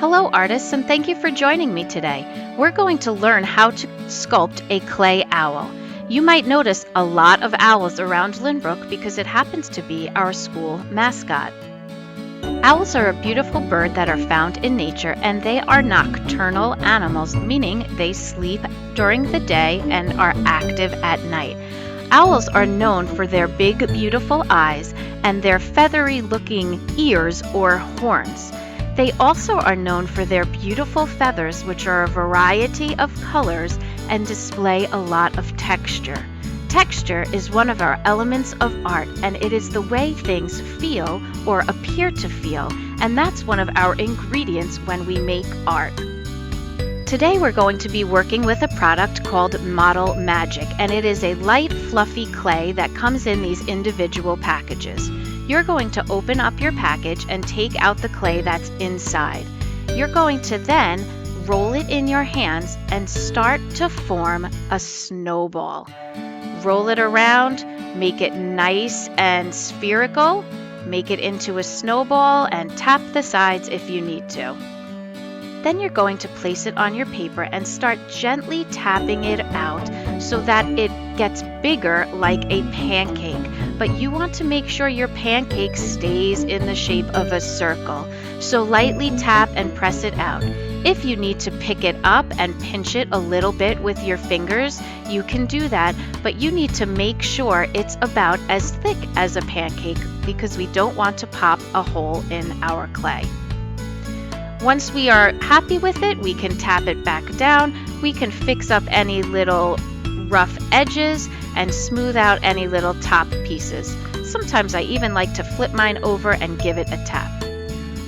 Hello artists, and thank you for joining me today. We're going to learn how to sculpt a clay owl. You might notice a lot of owls around Lynbrook because it happens to be our school mascot. Owls are a beautiful bird that are found in nature, and they are nocturnal animals, meaning they sleep during the day and are active at night. Owls are known for their big, beautiful eyes and their feathery-looking ears or horns. They also are known for their beautiful feathers, which are a variety of colors and display a lot of texture. Texture is one of our elements of art, and it is the way things feel or appear to feel, and that's one of our ingredients when we make art. Today we're going to be working with a product called Model Magic, and it is a light, fluffy clay that comes in these individual packages. You're going to open up your package and take out the clay that's inside. You're going to then roll it in your hands and start to form a snowball. Roll it around, make it nice and spherical, make it into a snowball, and tap the sides if you need to. Then you're going to place it on your paper and start gently tapping it out so that it gets bigger like a pancake. But you want to make sure your pancake stays in the shape of a circle. So lightly tap and press it out. If you need to pick it up and pinch it a little bit with your fingers, you can do that, but you need to make sure it's about as thick as a pancake because we don't want to pop a hole in our clay. Once we are happy with it, we can tap it back down. We can fix up any little rough edges and smooth out any little top pieces. Sometimes I even like to flip mine over and give it a tap.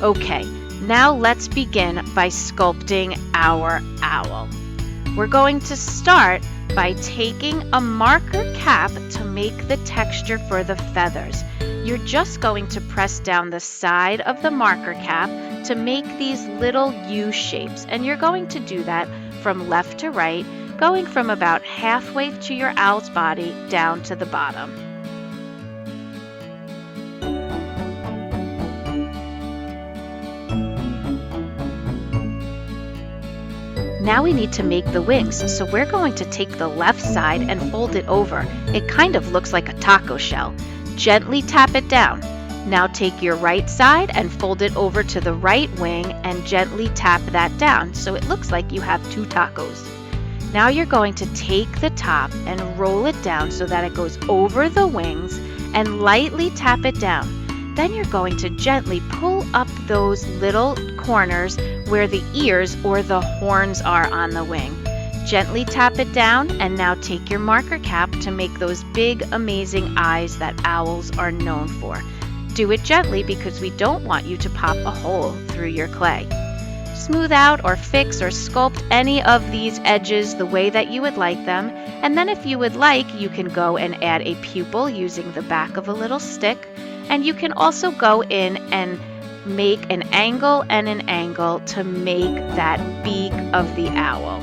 Okay, now let's begin by sculpting our owl. We're going to start by taking a marker cap to make the texture for the feathers. You're just going to press down the side of the marker cap to make these little U shapes, and you're going to do that from left to right, going from about halfway to your owl's body down to the bottom. Now we need to make the wings, so we're going to take the left side and fold it over. It kind of looks like a taco shell. Gently tap it down. Now take your right side and fold it over to the right wing and gently tap that down so it looks like you have two tacos. Now you're going to take the top and roll it down so that it goes over the wings and lightly tap it down. Then you're going to gently pull up those little corners where the ears or the horns are on the wing. Gently tap it down, and now take your marker cap to make those big, amazing eyes that owls are known for. Do it gently because we don't want you to pop a hole through your clay. Smooth out or fix or sculpt any of these edges the way that you would like them, and then if you would like, you can go and add a pupil using the back of a little stick, and you can also go in and make an angle and an angle to make that beak of the owl.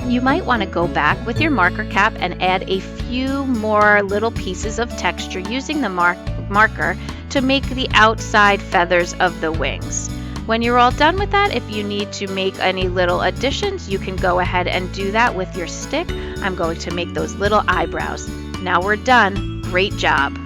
You might want to go back with your marker cap and add a few more little pieces of texture using the marker to make the outside feathers of the wings. When you're all done with that, if you need to make any little additions, you can go ahead and do that with your stick. I'm going to make those little eyebrows. Now we're done. Great job.